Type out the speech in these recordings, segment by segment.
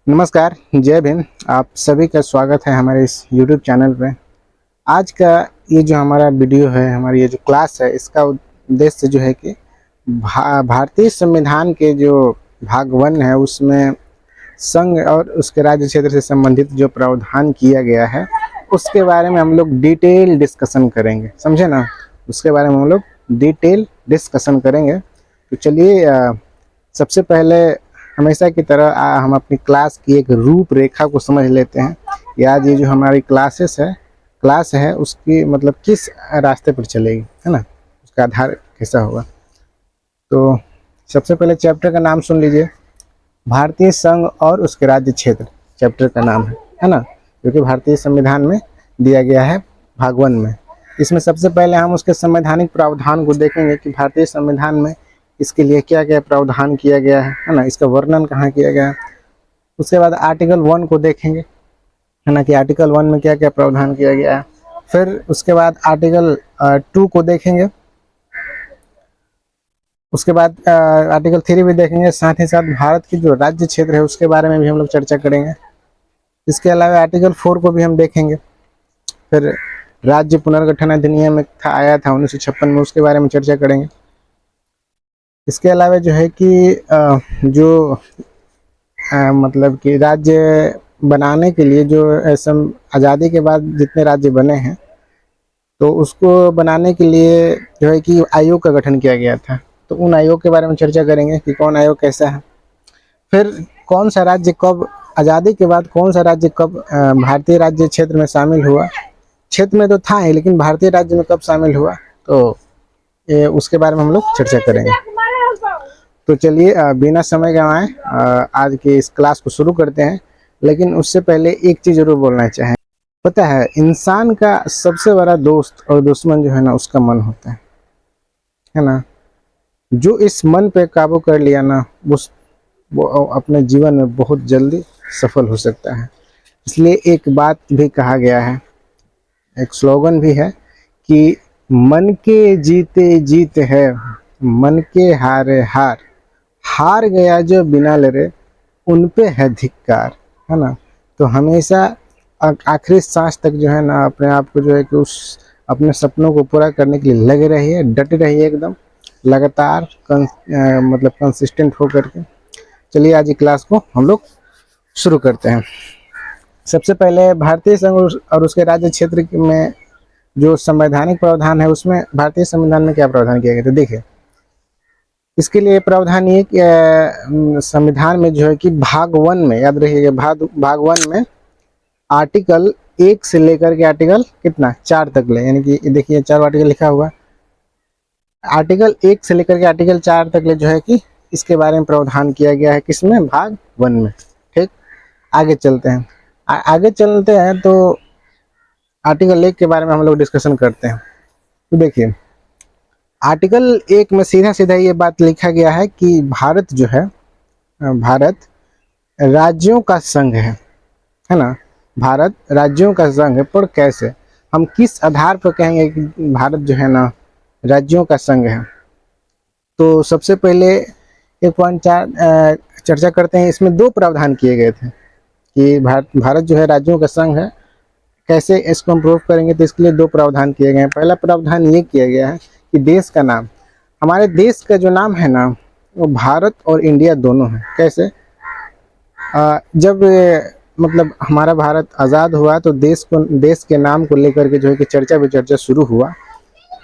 नमस्कार, जय भीम। आप सभी का स्वागत है हमारे इस यूट्यूब चैनल पे। आज का ये जो हमारा वीडियो है, हमारी ये जो क्लास है, इसका उद्देश्य जो है कि भारतीय संविधान के जो भाग 1 है उसमें संघ और उसके राज्य क्षेत्र से संबंधित जो प्रावधान किया गया है उसके बारे में हम लोग डिटेल डिस्कशन करेंगे, समझे ना। उसके बारे में हम लोग डिटेल डिस्कशन करेंगे। तो चलिए, सबसे पहले हमेशा की तरह हम अपनी क्लास की एक रूपरेखा को समझ लेते हैं कि आज ये जो हमारी क्लास है उसकी मतलब किस रास्ते पर चलेगी, है ना, उसका आधार कैसा होगा। तो सबसे पहले चैप्टर का नाम सुन लीजिए, भारतीय संघ और उसके राज्य क्षेत्र चैप्टर का नाम है ना, जो कि भारतीय संविधान में दिया गया है भाग 1 में। इसमें सबसे पहले हम उसके संवैधानिक प्रावधान को देखेंगे कि भारतीय संविधान में इसके लिए क्या क्या प्रावधान किया गया है ना, इसका वर्णन कहाँ किया गया है। उसके बाद आर्टिकल 1 को देखेंगे, है ना, कि आर्टिकल 1 में क्या क्या प्रावधान किया गया है। फिर उसके बाद आर्टिकल 2 को देखेंगे। उसके बाद आर्टिकल 3 भी देखेंगे। साथ ही साथ भारत की जो राज्य क्षेत्र है उसके बारे में भी हम लोग चर्चा करेंगे। इसके अलावा आर्टिकल 4 को भी हम देखेंगे। फिर राज्य पुनर्गठन अधिनियम आया था 1956 में, उसके बारे में चर्चा करेंगे। इसके अलावा जो है कि जो मतलब कि राज्य बनाने के लिए जो आज़ादी के बाद जितने राज्य बने हैं तो उसको बनाने के लिए जो है कि आयोग का गठन किया गया था। तो उन आयोग के बारे में चर्चा करेंगे कि कौन आयोग कैसा है। फिर कौन सा राज्य कब आज़ादी के बाद कौन सा राज्य कब भारतीय राज्य क्षेत्र में शामिल हुआ। क्षेत्र में तो था ही, लेकिन भारतीय राज्य में कब शामिल हुआ, तो उसके बारे में हम लोग चर्चा करेंगे। तो चलिए, बिना समय गंवाए आज की इस क्लास को शुरू करते हैं। लेकिन उससे पहले एक चीज़ जरूर बोलना चाहें। पता है, इंसान का सबसे बड़ा दोस्त और दुश्मन जो है ना उसका मन होता है ना। जो इस मन पे काबू कर लिया ना वो अपने जीवन में बहुत जल्दी सफल हो सकता है। इसलिए एक बात भी कहा गया है, एक स्लोगन भी है कि मन के जीते जीत है, मन के हारे हार, हार गया जो बिना लड़े उन पे है धिक्कार, है ना। तो हमेशा आखिरी सांस तक जो है ना अपने आप को जो है कि उस अपने सपनों को पूरा करने के लिए लगे रहिए, डटे रहिए एकदम लगातार मतलब कंसिस्टेंट होकर के। चलिए आज की क्लास को हम लोग शुरू करते हैं। सबसे पहले भारतीय संघ और उसके राज्य क्षेत्र में जो संवैधानिक प्रावधान है उसमें भारतीय संविधान में क्या प्रावधान किया गया, तो देखिए इसके लिए प्रावधान ये संविधान में जो है कि भाग 1 में, याद रखिएगा, भाग 1 में आर्टिकल 1 से लेकर के आर्टिकल कितना 4 तक ले, यानी कि देखिए 4 आर्टिकल लिखा हुआ। आर्टिकल 1 से लेकर के आर्टिकल 4 तक ले जो है कि इसके बारे में प्रावधान किया गया है, किसमें, भाग 1 में। ठीक, आगे चलते हैं। आगे चलते हैं तो आर्टिकल 1 के बारे में हम लोग डिस्कशन करते हैं। तो देखिए आर्टिकल 1 में सीधा सीधा ये बात लिखा गया है कि भारत जो है, भारत राज्यों का संघ है ना। भारत राज्यों का संघ है, पर कैसे, हम किस आधार पर कहेंगे कि भारत जो है ना राज्यों का संघ है। तो सबसे पहले 1.4 चर्चा करते हैं। इसमें 2 प्रावधान किए गए थे कि भारत जो है राज्यों का संघ है, कैसे इसको हम प्रूव करेंगे। तो इसके लिए 2 प्रावधान किए गए हैं। पहला प्रावधान ये किया गया है कि देश का नाम, हमारे देश का जो नाम है ना वो भारत और इंडिया दोनों है। कैसे, जब मतलब हमारा भारत आज़ाद हुआ तो देश के नाम को लेकर के जो है कि चर्चा विचर्चा शुरू हुआ।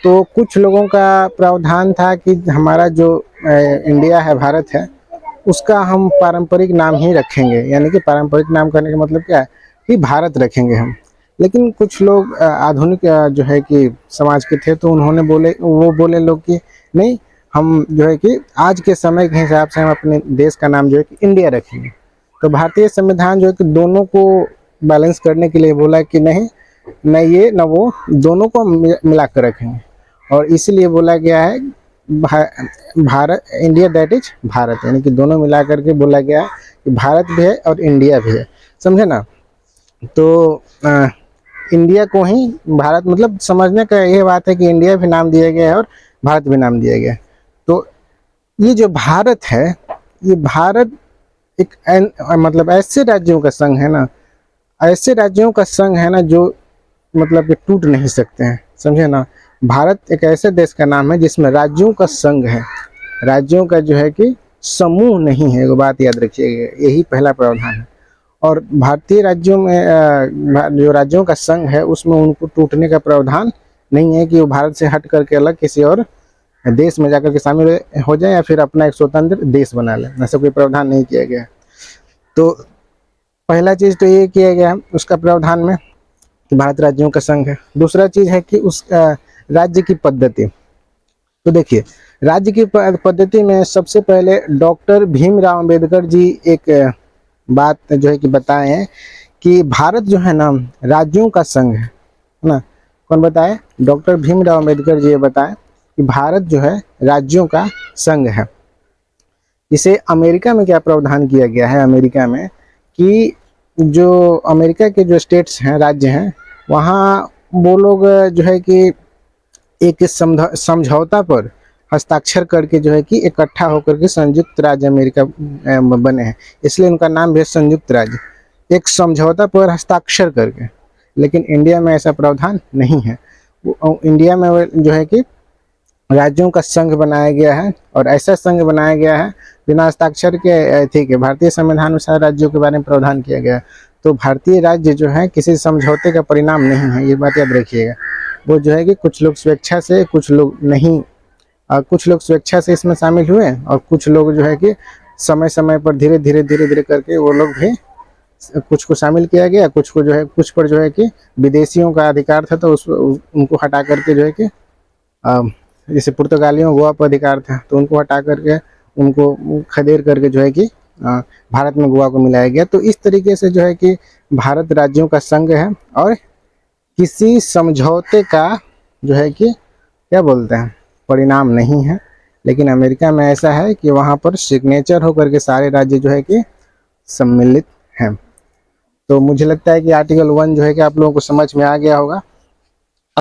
तो कुछ लोगों का प्रावधान था कि हमारा जो इंडिया है, भारत है, उसका हम पारंपरिक नाम ही रखेंगे, यानी कि पारंपरिक नाम करने का मतलब क्या है कि भारत रखेंगे हम। लेकिन कुछ लोग आधुनिक जो है कि समाज के थे, तो उन्होंने बोले लोग कि नहीं, हम जो है कि आज के समय के हिसाब से हम अपने देश का नाम जो है कि इंडिया रखेंगे। तो भारतीय संविधान जो है कि दोनों को बैलेंस करने के लिए बोला कि नहीं, न ये न वो, दोनों को मिला कर रखेंगे। और इसीलिए बोला गया है Bharat, India that is Bharat, यानी कि दोनों मिला करके बोला गया है कि भारत भी है और इंडिया भी है, समझे ना। तो इंडिया को ही भारत, मतलब समझने का यह बात है कि इंडिया भी नाम दिया गया है और भारत भी नाम दिया गया है। तो ये जो भारत है, ये भारत मतलब ऐसे राज्यों का संघ है ना, ऐसे राज्यों का संघ है ना जो मतलब कि टूट नहीं सकते हैं, समझे ना। भारत एक ऐसे देश का नाम है जिसमें राज्यों का संघ है, राज्यों का जो है कि समूह नहीं है, वो बात याद रखिएगा, यही पहला प्रावधान है। और भारतीय राज्यों में जो राज्यों का संघ है उसमें उनको टूटने का प्रावधान नहीं है कि वो भारत से हट करके अलग किसी और देश में जाकर के शामिल हो जाए या फिर अपना एक स्वतंत्र देश बना ले, ऐसा कोई प्रावधान नहीं किया गया। तो पहला चीज तो ये किया गया उसका प्रावधान में कि भारत राज्यों का संघ है। दूसरा चीज है कि उस राज्य की पद्धति। तो देखिए, राज्य की पद्धति में सबसे पहले डॉक्टर भीमराव अंबेडकर जी एक बात जो है कि बताए हैं कि भारत जो है ना राज्यों का संघ है ना। कौन बताए? डॉक्टर भीमराव अंबेडकर जी ये बताए कि भारत जो है राज्यों का संघ है। इसे अमेरिका में क्या प्रावधान किया गया है, अमेरिका में कि जो अमेरिका के जो स्टेट्स हैं, राज्य हैं, वहाँ वो लोग जो है कि एक समझौता पर हस्ताक्षर करके जो है कि इकट्ठा होकर के संयुक्त राज्य अमेरिका बने हैं, इसलिए उनका नाम भी है संयुक्त राज्य। एक समझौता पर हस्ताक्षर करके, लेकिन इंडिया में ऐसा प्रावधान नहीं है। इंडिया में जो है कि राज्यों का संघ बनाया गया है, और ऐसा संघ बनाया गया है बिना हस्ताक्षर के। ठीक है, भारतीय संविधान में सारे राज्यों के बारे में प्रावधान किया गया है, तो भारतीय राज्य जो है किसी समझौते का परिणाम नहीं है, ये बात याद रखिएगा। वो जो है कि कुछ लोग स्वेच्छा से, कुछ लोग नहीं, कुछ लोग स्वेच्छा से इसमें शामिल हुए, और कुछ लोग जो है कि समय समय पर धीरे धीरे करके वो लोग भी, कुछ को शामिल किया गया, कुछ को जो है, कुछ पर जो है कि विदेशियों का अधिकार था तो उनको हटा करके जो है कि जैसे पुर्तगालियों गोवा पर अधिकार था तो उनको हटा करके, उनको खदेड़ करके जो है कि भारत में गोवा को मिलाया गया। तो इस तरीके से जो है कि भारत राज्यों का संघ है, और किसी समझौते का जो है कि क्या बोलते हैं परिणाम नहीं है। लेकिन अमेरिका में ऐसा है कि वहाँ पर सिग्नेचर होकर के सारे राज्य जो है कि सम्मिलित हैं। तो मुझे लगता है कि आर्टिकल 1 जो है कि आप लोगों को समझ में आ गया होगा।